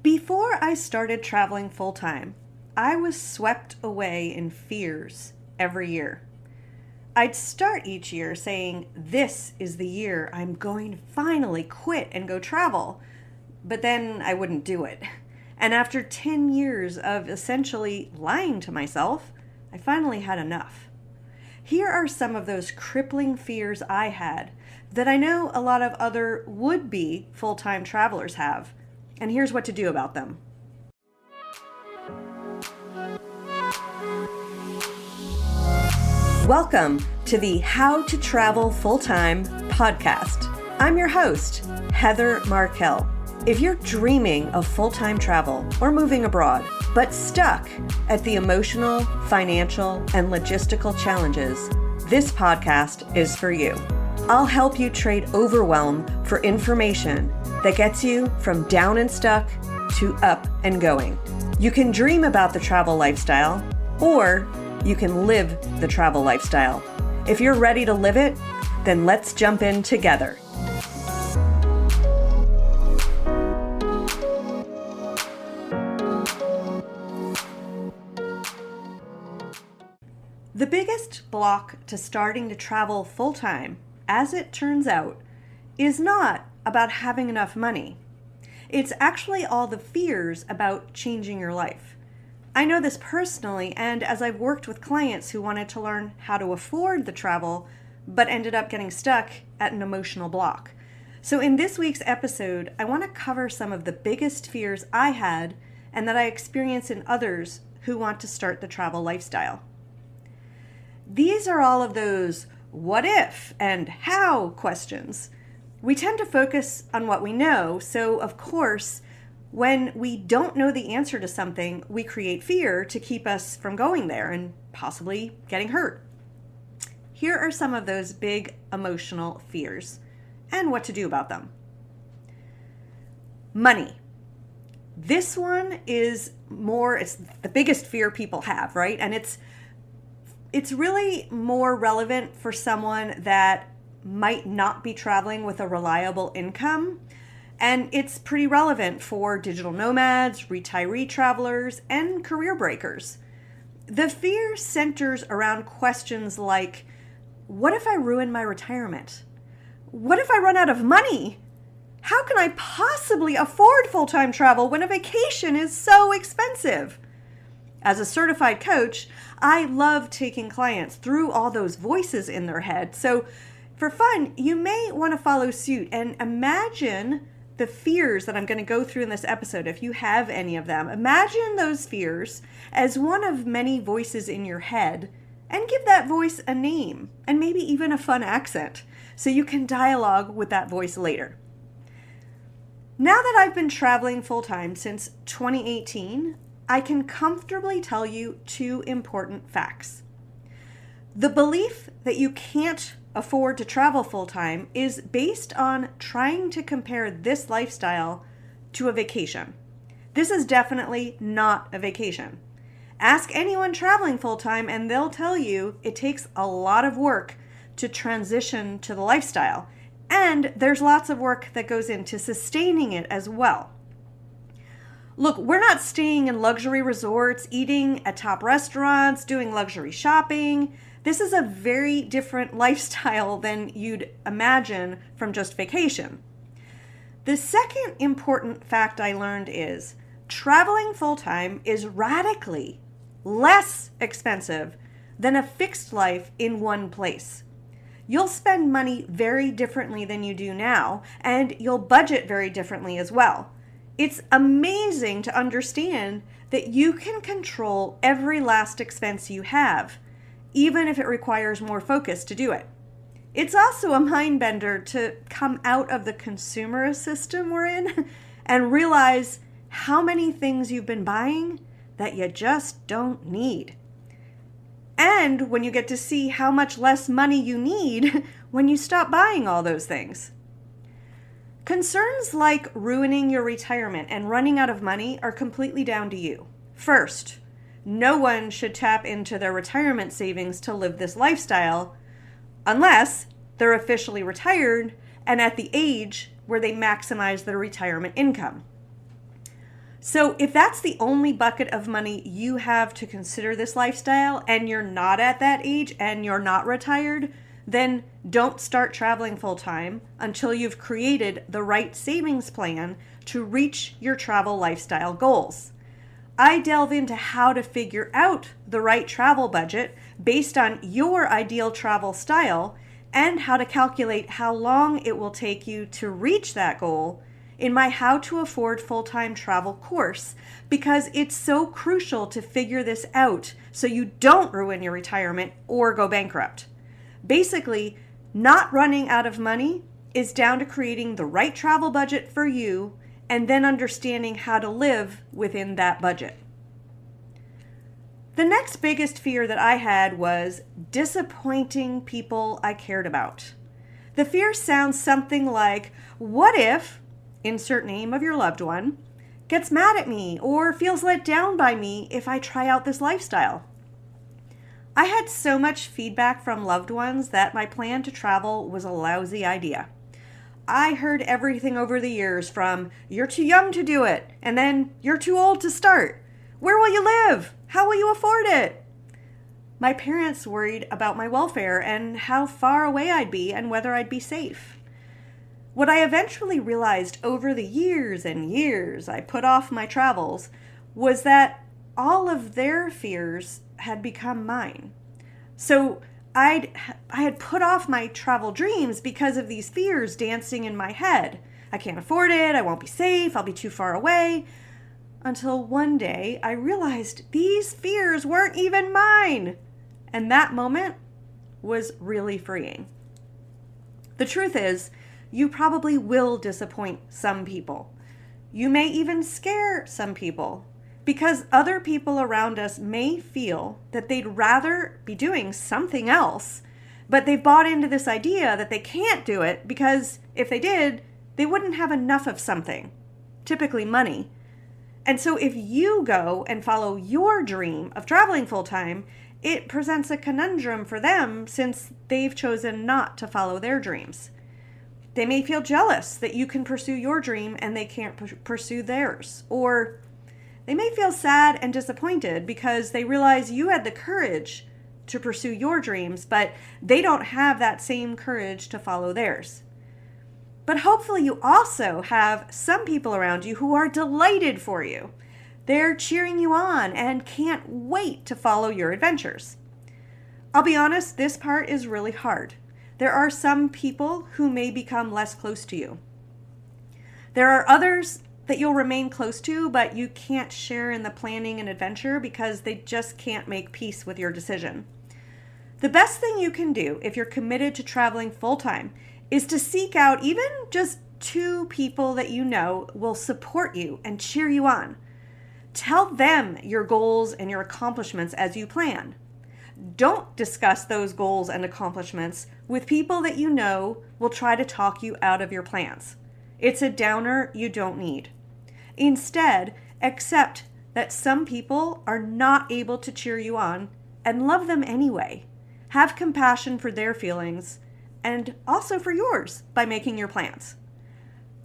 Before I started traveling full-time, I was swept away in fears every year. I'd start each year saying, this is the year I'm going to finally quit and go travel. But then I wouldn't do it. And after 10 years of essentially lying to myself, I finally had enough. Here are some of those crippling fears I had that I know a lot of other would-be full-time travelers have. And here's what to do about them. Welcome to the How to Travel Full-Time podcast. I'm your host, Heather Markel. If you're dreaming of full-time travel or moving abroad, but stuck at the emotional, financial, and logistical challenges, this podcast is for you. I'll help you trade overwhelm for information that gets you from down and stuck to up and going. You can dream about the travel lifestyle, or you can live the travel lifestyle. If you're ready to live it, then let's jump in together. The biggest block to starting to travel full-time, as it turns out, is not about having enough money. It's actually all the fears about changing your life. I know this personally, and as I've worked with clients who wanted to learn how to afford the travel, but ended up getting stuck at an emotional block. So in this week's episode, I want to cover some of the biggest fears I had and that I experience in others who want to start the travel lifestyle. These are all of those what if and how questions. We tend to focus on what we know, so of course, when we don't know the answer to something, we create fear to keep us from going there and possibly getting hurt. Here are some of those big emotional fears and what to do about them. Money. This one is it's the biggest fear people have, right? And it's really more relevant for someone that might not be traveling with a reliable income. And it's pretty relevant for digital nomads, retiree travelers, and career breakers. The fear centers around questions like, what if I ruin my retirement? What if I run out of money? How can I possibly afford full-time travel when a vacation is so expensive? As a certified coach, I love taking clients through all those voices in their head. So for fun, you may want to follow suit and imagine the fears that I'm going to go through in this episode, if you have any of them. Imagine those fears as one of many voices in your head and give that voice a name and maybe even a fun accent so you can dialogue with that voice later. Now that I've been traveling full-time since 2018, I can comfortably tell you two important facts. The belief that you can't afford to travel full-time is based on trying to compare this lifestyle to a vacation. This is definitely not a vacation. Ask anyone traveling full-time and they'll tell you it takes a lot of work to transition to the lifestyle. And there's lots of work that goes into sustaining it as well. Look, we're not staying in luxury resorts, eating at top restaurants, doing luxury shopping. This is a very different lifestyle than you'd imagine from just vacation. The second important fact I learned is traveling full-time is radically less expensive than a fixed life in one place. You'll spend money very differently than you do now, and you'll budget very differently as well. It's amazing to understand that you can control every last expense you have, even if it requires more focus to do it. It's also a mind bender to come out of the consumerist system we're in and realize how many things you've been buying that you just don't need. And when you get to see how much less money you need when you stop buying all those things. Concerns like ruining your retirement and running out of money are completely down to you. First, no one should tap into their retirement savings to live this lifestyle unless they're officially retired and at the age where they maximize their retirement income. So if that's the only bucket of money you have to consider this lifestyle and you're not at that age and you're not retired, then don't start traveling full time until you've created the right savings plan to reach your travel lifestyle goals. I delve into how to figure out the right travel budget based on your ideal travel style and how to calculate how long it will take you to reach that goal in my How to Afford Full-Time Travel course, because it's so crucial to figure this out so you don't ruin your retirement or go bankrupt. Basically, not running out of money is down to creating the right travel budget for you and then understanding how to live within that budget. The next biggest fear that I had was disappointing people I cared about. The fear sounds something like, what if, insert name of your loved one, gets mad at me or feels let down by me if I try out this lifestyle? I had so much feedback from loved ones that my plan to travel was a lousy idea. I heard everything over the years from, you're too young to do it, and then you're too old to start. Where will you live? How will you afford it? My parents worried about my welfare and how far away I'd be and whether I'd be safe. What I eventually realized over the years and years I put off my travels was that all of their fears had become mine. So I had put off my travel dreams because of these fears dancing in my head. I can't afford it, I won't be safe, I'll be too far away. Until one day I realized these fears weren't even mine. And that moment was really freeing. The truth is, you probably will disappoint some people. You may even scare some people because other people around us may feel that they'd rather be doing something else, but they've bought into this idea that they can't do it because if they did, they wouldn't have enough of something, typically money. And so if you go and follow your dream of traveling full time, it presents a conundrum for them since they've chosen not to follow their dreams. They may feel jealous that you can pursue your dream and they can't pursue theirs. Or they may feel sad and disappointed because they realize you had the courage to pursue your dreams, but they don't have that same courage to follow theirs. But hopefully you also have some people around you who are delighted for you. They're cheering you on and can't wait to follow your adventures. I'll be honest, this part is really hard. There are some people who may become less close to you. There are others that you'll remain close to, but you can't share in the planning and adventure because they just can't make peace with your decision. The best thing you can do if you're committed to traveling full-time is to seek out even just 2 people that you know will support you and cheer you on. Tell them your goals and your accomplishments as you plan. Don't discuss those goals and accomplishments with people that you know will try to talk you out of your plans. It's a downer you don't need. Instead, accept that some people are not able to cheer you on and love them anyway. Have compassion for their feelings and also for yours by making your plans.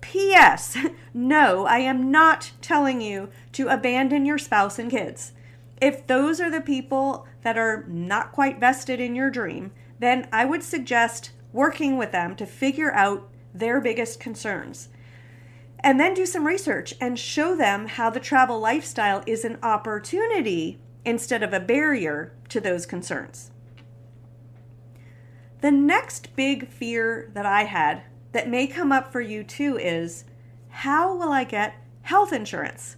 P.S. No, I am not telling you to abandon your spouse and kids. If those are the people that are not quite vested in your dream, then I would suggest working with them to figure out their biggest concerns. And then do some research and show them how the travel lifestyle is an opportunity instead of a barrier to those concerns. The next big fear that I had that may come up for you too is, how will I get health insurance?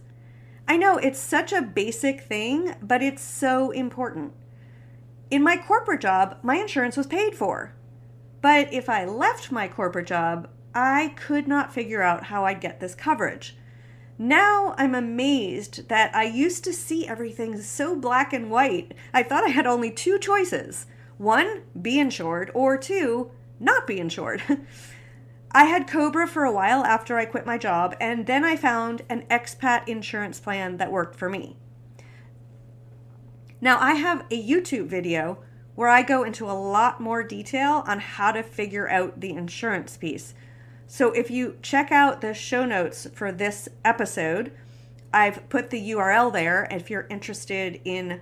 I know it's such a basic thing, but it's so important. In my corporate job, my insurance was paid for. But if I left my corporate job, I could not figure out how I'd get this coverage. Now I'm amazed that I used to see everything so black and white. I thought I had only 2 choices. 1, be insured, or 2, not be insured. I had COBRA for a while after I quit my job, and then I found an expat insurance plan that worked for me. Now I have a YouTube video where I go into a lot more detail on how to figure out the insurance piece. So if you check out the show notes for this episode, I've put the URL there. If you're interested in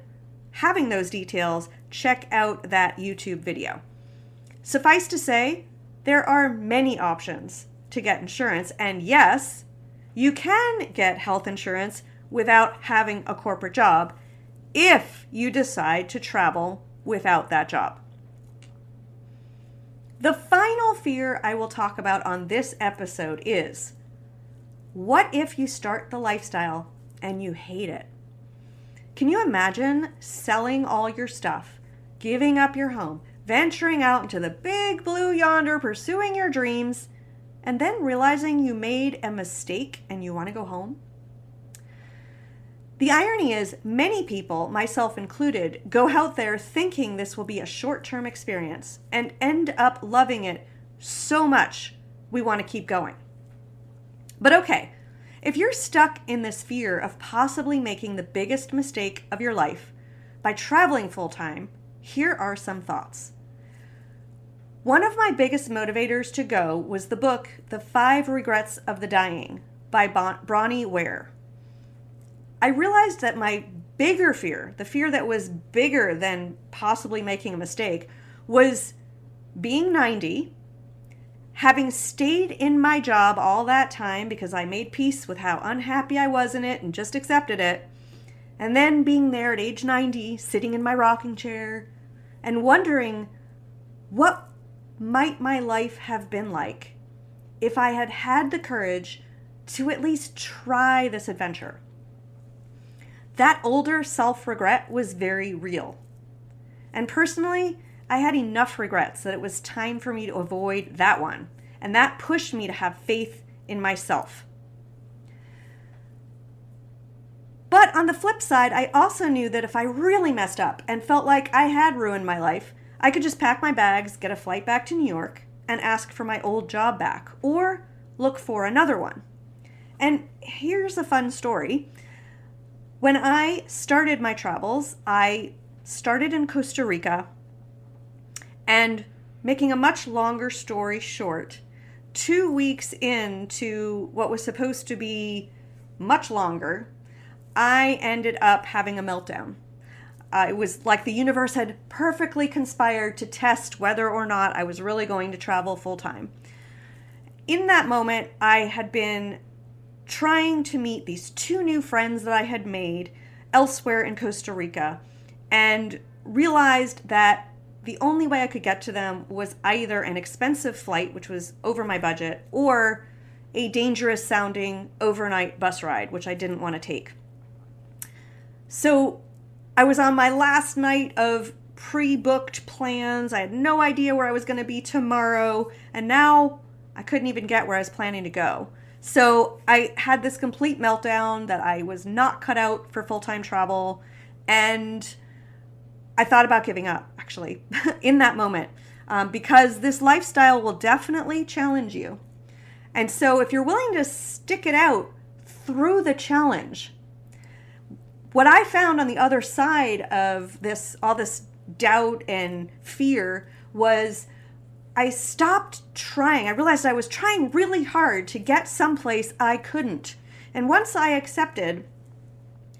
having those details, check out that YouTube video. Suffice to say, there are many options to get insurance. And yes, you can get health insurance without having a corporate job if you decide to travel without that job. The final fear I will talk about on this episode is, what if you start the lifestyle and you hate it? Can you imagine selling all your stuff, giving up your home, venturing out into the big blue yonder, pursuing your dreams, and then realizing you made a mistake and you want to go home? The irony is, many people, myself included, go out there thinking this will be a short-term experience and end up loving it so much we want to keep going. But okay, if you're stuck in this fear of possibly making the biggest mistake of your life by traveling full-time, here are some thoughts. One of my biggest motivators to go was the book, The 5 Regrets of the Dying by Bronnie Ware. I realized that my bigger fear, the fear that was bigger than possibly making a mistake, was being 90, having stayed in my job all that time because I made peace with how unhappy I was in it and just accepted it, and then being there at age 90, sitting in my rocking chair, and wondering what might my life have been like if I had had the courage to at least try this adventure. That older self-regret was very real. And personally, I had enough regrets that it was time for me to avoid that one. And that pushed me to have faith in myself. But on the flip side, I also knew that if I really messed up and felt like I had ruined my life, I could just pack my bags, get a flight back to New York, and ask for my old job back, or look for another one. And here's a fun story. When I started my travels, I started in Costa Rica, and making a much longer story short, 2 weeks into what was supposed to be much longer, I ended up having a meltdown. It was like the universe had perfectly conspired to test whether or not I was really going to travel full time. In that moment, I had been trying to meet these 2 new friends that I had made elsewhere in Costa Rica, and realized that the only way I could get to them was either an expensive flight, which was over my budget, or a dangerous sounding overnight bus ride, which I didn't want to take. So I was on my last night of pre-booked plans. I had no idea where I was going to be tomorrow, and now I couldn't even get where I was planning to go. So I had this complete meltdown that I was not cut out for full-time travel, and I thought about giving up, actually, in that moment, because this lifestyle will definitely challenge you. And so if you're willing to stick it out through the challenge, what I found on the other side of this, all this doubt and fear, was I stopped trying. I realized I was trying really hard to get someplace I couldn't. And once I accepted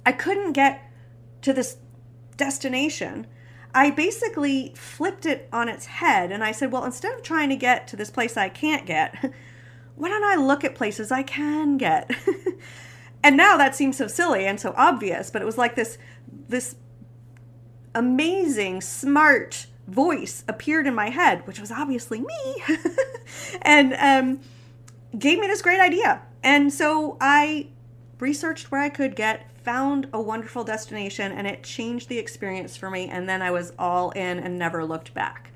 I couldn't get to this destination, I basically flipped it on its head and I said, well, instead of trying to get to this place I can't get, why don't I look at places I can get? And now that seems so silly and so obvious, but it was like this amazing, smart voice appeared in my head, which was obviously me, and gave me this great idea. And so I researched where I could get, found a wonderful destination, and it changed the experience for me. And then I was all in and never looked back.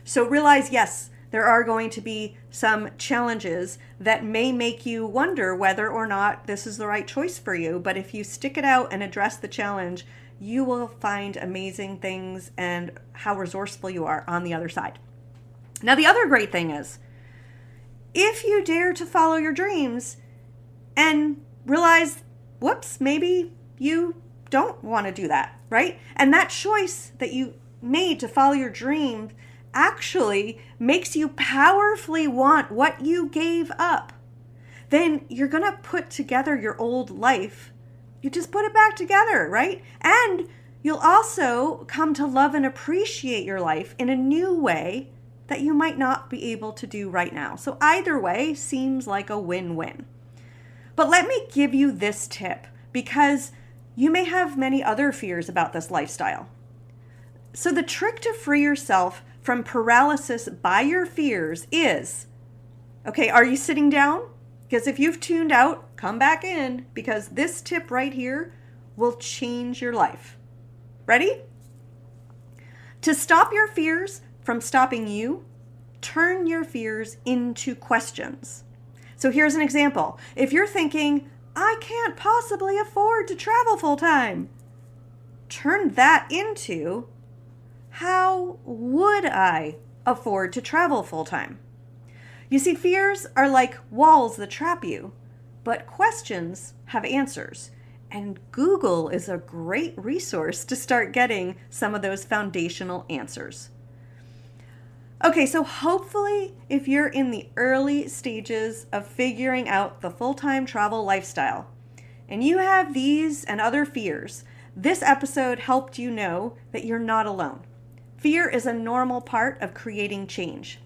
So realize, yes, there are going to be some challenges that may make you wonder whether or not this is the right choice for you. But if you stick it out and address the challenge, you will find amazing things and how resourceful you are on the other side. Now, the other great thing is, if you dare to follow your dreams and realize, whoops, maybe you don't want to do that, right? And that choice that you made to follow your dream actually makes you powerfully want what you gave up. Then you're going to put together your old life you just put it back together, right? And you'll also come to love and appreciate your life in a new way that you might not be able to do right now. So either way seems like a win-win. But let me give you this tip, because you may have many other fears about this lifestyle. So the trick to free yourself from paralysis by your fears is, okay, are you sitting down? Because if you've tuned out, come back in, because this tip right here will change your life. Ready? To stop your fears from stopping you, turn your fears into questions. So here's an example. If you're thinking, I can't possibly afford to travel full time, turn that into, how would I afford to travel full time? You see, fears are like walls that trap you, but questions have answers. And Google is a great resource to start getting some of those foundational answers. Okay, so hopefully if you're in the early stages of figuring out the full-time travel lifestyle, and you have these and other fears, this episode helped you know that you're not alone. Fear is a normal part of creating change.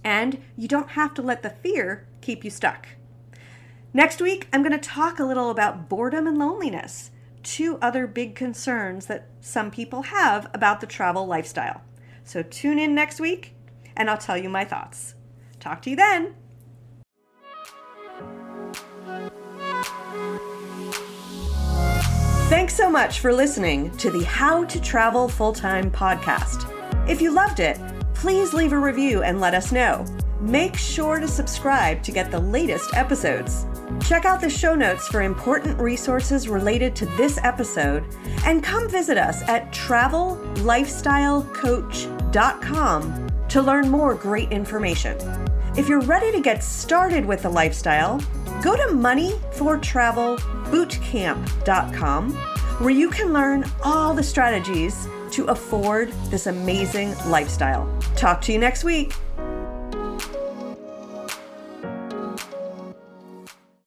And you don't have to let the fear keep you stuck. Next week, I'm going to talk a little about boredom and loneliness, two other big concerns that some people have about the travel lifestyle. So tune in next week, and I'll tell you my thoughts. Talk to you then. Thanks so much for listening to the How to Travel Full-Time podcast. If you loved it, please leave a review and let us know. Make sure to subscribe to get the latest episodes. Check out the show notes for important resources related to this episode, and come visit us at travellifestylecoach.com to learn more great information. If you're ready to get started with the lifestyle, go to moneyfortravelbootcamp.com, where you can learn all the strategies to afford this amazing lifestyle. Talk to you next week.